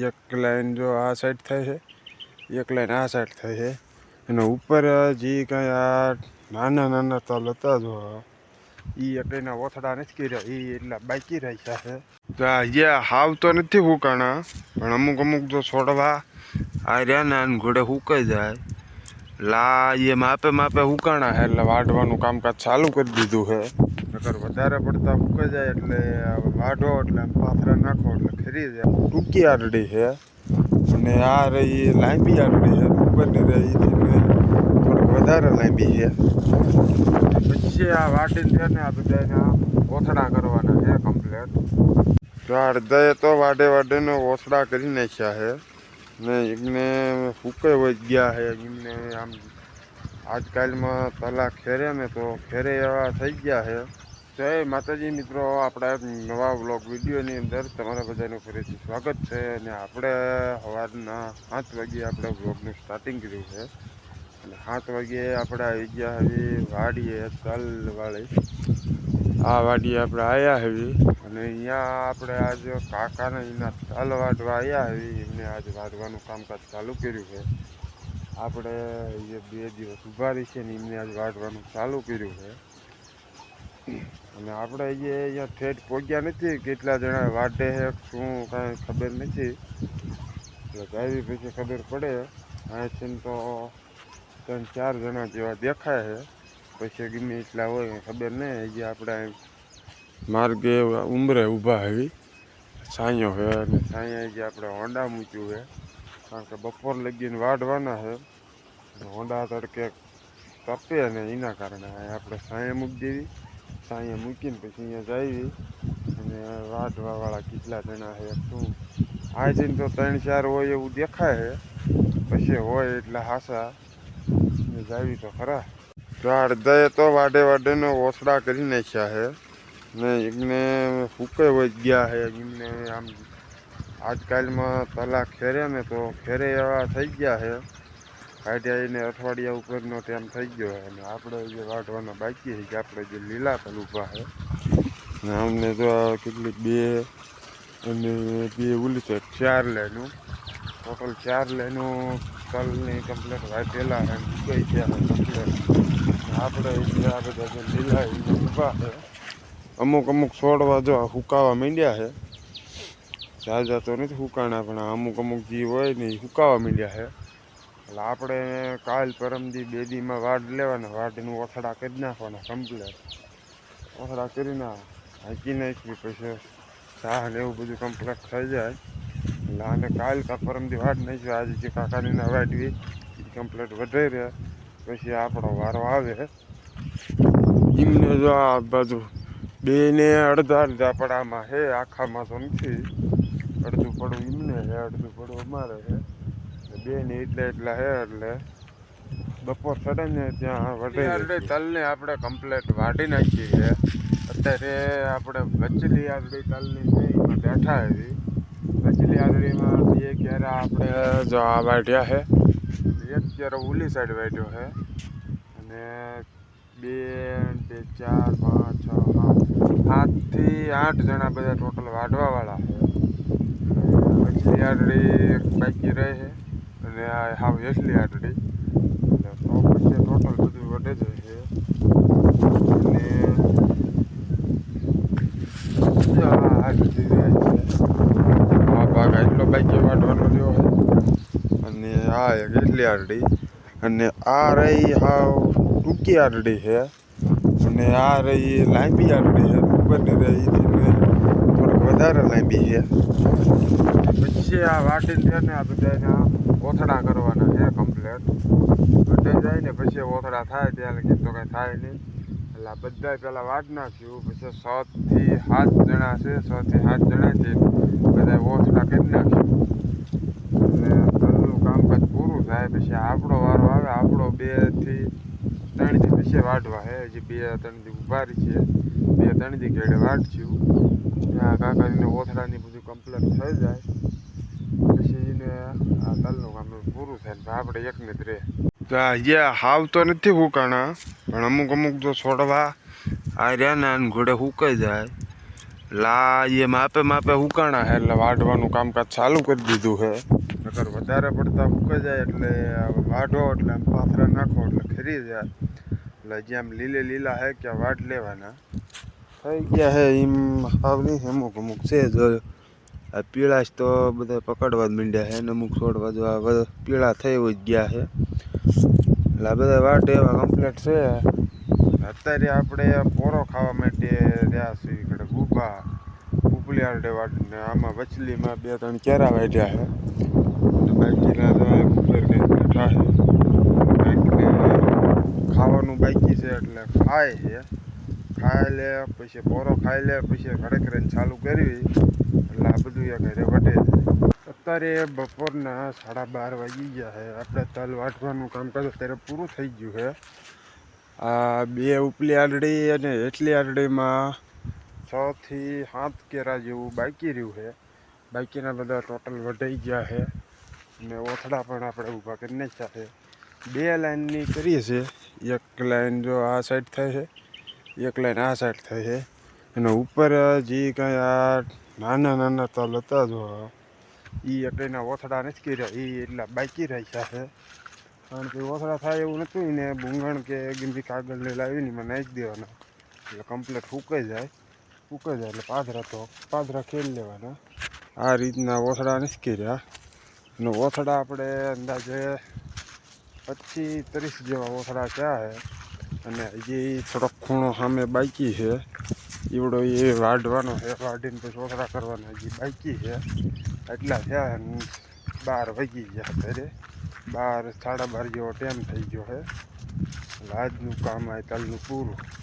એક લાઈન જો આ સાઈડ થાય છે, એક લાઈન આ સાઈડ થાય છે, અને ઉપર જે કાંઈ આ નાના નાના તલ હતા જો એ એકના ઓથડા નથી કર્યા, એ એટલા બાકી રાખ્યા છે. તો આ જે હાવ તો નથી હુકાણા, પણ અમુક અમુક જો છોડવા આ રહ્યા ને ઘોડે હુકાઈ જાય લા એ માપે માપે હુકાણા છે, એટલે વાઢવાનું કામકાજ ચાલુ કરી દીધું છે. નકર વધારે પડતા હુકાઈ જાય એટલે વાઢો એટલે આમ પાથરા નાખો એટલે ખરી જાય. ટૂંકી આરડી છે અને આ રહી લાંબી આરડી છે, ઉપરની રહી થોડીક વધારે લાંબી છે. પછી આ વાટીને છે ને આ બધાના ઓથડા કરવાના છે કમ્પ્લેટ. તો આ અડધાએ તો વાડે વાડેને ઓથડા કરી નાખ્યા છે ને એમને ફૂકાઈ વહી ગયા છે. એમને આમ આજકાલમાં તલા ખેરે ને તો ખેરે એવા થઈ ગયા છે. જય માતાજી મિત્રો, આપણા એક નવા વ્લોગ વિડીયોની અંદર તમારા બધાનું ફરીથી સ્વાગત છે. અને આપણે સવારના 7 વાગ્યે આપણે વ્લોગનું સ્ટાર્ટિંગ કર્યું છે અને 7 વાગ્યે આપણે આવી ગયા હવે વાડીએ તલવાળી. આ વાડીએ આપણે આવ્યા હવે અને અહીંયા આપણે આજે કાકાને એના તલ વાઢવા આવ્યા હવે. એમને આજે વાઢવાનું કામકાજ ચાલુ કર્યું છે. આપણે એ 2 દિવસ ઊભા રહી છે ને એમને આજે વાઢવાનું ચાલુ કર્યું છે. અને આપણે અહીંયા ઠેઠ પહોંચ્યા નથી, કેટલા જણા વાઢે છે શું કાંઈ ખબર નથી, એટલે આવી પછી ખબર પડે. અહીંથી તો 3-4 જણા જેવા દેખાય છે, પછી ગમે એટલા હોય ખબર નહીં. હજી આપણે માર્ગે ઉંમરે ઊભા આવી સાંયો છે અને સાંયા જે આપણે હોંડા મૂક્યું છે, કારણ કે બપોર લગીને વાઢવાના છે. હોંડા તડકે તપે ને એના કારણે આપણે સાંયા મૂકી દેવી. સાંયા મૂકીને પછી અહીંયા જઈએ અને વાઢવાવાળા કેટલા જણા છે શું આ જઈને તો 3-4 હોય એવું દેખાય છે, પછી હોય એટલે હાસા જાવી તો ખરા. તો અડધાએ તો વાડે વાડેને ઓસડા કરી નાખ્યા છે ને એમને ફૂકાઈ વહી ગયા છે. એમને આમ આજકાલમાં તલા ખેરે ને તો ખેરે એવા થઈ ગયા છે. કાઢ્યા એને અઠવાડિયા ઉપરનો ટાઈમ થઈ ગયો છે અને આપણે જે વાઢવાના બાકી છે કે આપણે જે લીલા તલ ઊભા છે ને અમને તો કેટલીક 2 અને 2 ઉલી છે 4 લાઈનું, ટોટલ 4 લાઈનું તલની કમ્પ્લેટ વાઢેલા છે, ફૂકાઈ ગયા છે કમ્પ્લેટ. આપણે આ બધા જે લીલા એને ઊભા છે. અમુક અમુક છોડવા જો હુકાવા માંડ્યા છે, ઝાઝા તો નથી હુકાણા, પણ અમુક અમુક જે હોય ને એ હુકાવા માંડ્યા છે. એટલે આપણે કાલ પરમદી 2 દીમાં વાઢ લેવાના, વાઢનું ઓથડા કરી નાખવાના કમ્પ્લેટ. ઓથડા કરીને હાંકી નાખી પછી ચા ને એવું બધું કમ્પ્લેટ થઈ જાય એટલે આને કાલ કા પરમદી વાઢ નાખી. આજે જે કાકાની ના વાઢવી એ કમ્પ્લેટ વધારી રહે, પછી આપણો વારો આવે. એમને જો આ બાજુ 2 ને અડધા અડધા પડામાં છે, આખામાં તો નથી. અડધું પડું એમને છે, અડધું પડું અમારે છે. 2 ને એટલા છે એટલે બપોર ચડે ને ત્યાં વધે તલને આપણે કમ્પ્લેટ વાઢી નાખી છે. અત્યારે આપણે વચલી આરડી તલની છે એમાં બેઠા એવી. વચલી આરડીમાં 2 ક્યારા આપણે જો આ વાઢ્યા છે, એક ક્યારો ઉલી સાઈડ વાઢ્યો છે અને 2, 4, 5, 6, 7 થી 8 જણા બધા ટોટલ વાઢવાવાળા છે. વચલી આરડી બાકી રહે છે અને આ હાવ એટલી આરડી તો પછી ટોટલ બધું વઢે જાય છે. અને આ ભાગ એટલો બાકી વાઢવાનો રહ્યો છે અને આ એક એટલી આરડી અને આ રહી હાવ ટૂંકી આરડી છે અને આ રહી લાંબી આરડી છે, ઉપરની રહી થોડીક વધારે લાંબી છે. પછી આ વાટીને છે ને આ બધાના ઓથડા કરવાના છે કમ્પ્લેટ. વધે જાય ને પછી ઓથડા થાય ત્યાં લગી તો કાંઈ થાય નહીં, એટલે આ બધા પહેલાં વાટ નાખ્યું. પછી 6 થી 7 જણા છે, 6 થી 7 જણાથી બધા ઓથડા કરી નાખ્યું એટલે તલનું કામકાજ પૂરું થાય. પછી આપણો વારો આવે, આપણો 2 થી 3 દી પછી વાઢવા છે. હજી 2-3 દી ઊભા રહી છે, 2-3 દી ઘેડે વાઢશું. ત્યાં કાકાને ઓથડાની બધું કમ્પ્લેટ થઈ જાય પછી એને આ તલનું કામ પૂરું થાય ને આપણે એકને જ રહે. તો જે હાવ તો નથી હુકાણા, પણ અમુક અમુક જો છોડવા આ રહ્યા ને ઘોડે હુકાઈ જાય લા એ માપે માપે ઉકાણા છે એટલે વાઢવાનું કામકાજ ચાલુ કરી દીધું છે. નકર વધારે પડતા ઉકાઈ જાય એટલે વાઢો એટલે આમ પાથરા નાખો એટલે ખરી જાય. એટલે જ્યાં લીલા હે ક્યાં વાઢ લેવાના થઈ ગયા હે એમ હાવ નહીં. અમુક છે જો આ પીળાશ તો બધા પકડવા જ માંડ્યા છે ને અમુક છોડવા જો આ પીળા થઈ જ ગયા છે. એટલે આ બધા વાટ એવા કમ્પ્લીટ છે. અત્યારે આપણે પોરો ખાવા માટે રહ્યા છીએ ઇકડે ગુબા ઉપલી આરડે વાટને આમાં વચલીમાં 2-3 કેરા વાઢ્યા છે. બાકીના તો ઉપર કંઈક બેઠા છે. કંઈક ખાવાનું બાકી છે એટલે ખાય છે. ખાઈ લે પછી પોરો ખાઈ લે પછી ઘરે કરીને ચાલુ કરવી એટલે આ બધું એ ઘરે વટે છે. અત્યારે બપોરના 12:30 વાગી ગયા છે. આપણે તલ વાટવાનું કામકાજ અત્યારે પૂરું થઈ ગયું છે. આ 2 ઉપલી આરડી અને એટલી આરડીમાં 6 થી 7 કેરા જેવું બાકી રહ્યું છે. બાકીના બધા ટોટલ વઢાઈ ગયા છે અને ઓથડા પણ આપણે ઊભા કરી નાખ્યા છે. 2 લાઈનની કરીએ છે. એક લાઈન જો આ સાઈડ થાય છે, એક લાઈન આ સાઈડ થાય છે. અને ઉપર જે કાંઈ આ નાના તલ હતા જો એ એકના ઓથડા નથી કર્યા એ એટલા બાકી રાખ્યા છે. કારણ કે ઓથડા થાય એવું નહોતું ને ભૂંગણ કે ગીંદી કાગળને લાવીને મને નાખી દેવાના એટલે કમ્પ્લીટ ફૂંકાઈ જાય એટલે પાદરા ખેલ લેવાના. આ રીતના ઓથડા નથી કર્યા અને ઓથડા આપણે અંદાજે 25-30 જેવા ઓથડા થયા છે. અને હજી થોડોક ખૂણો સામે બાકી છે એવડો એ વાઢવાનો છે. વાઢીને પછી ઓથડા કરવાના હજી બાકી છે. એટલા થયા 12 વાગી ગયા અત્યારે 12 સાડા 12 જેવો ટાઈમ થઈ ગયો છે. એટલે આજનું કામ આ તલનું પૂરું.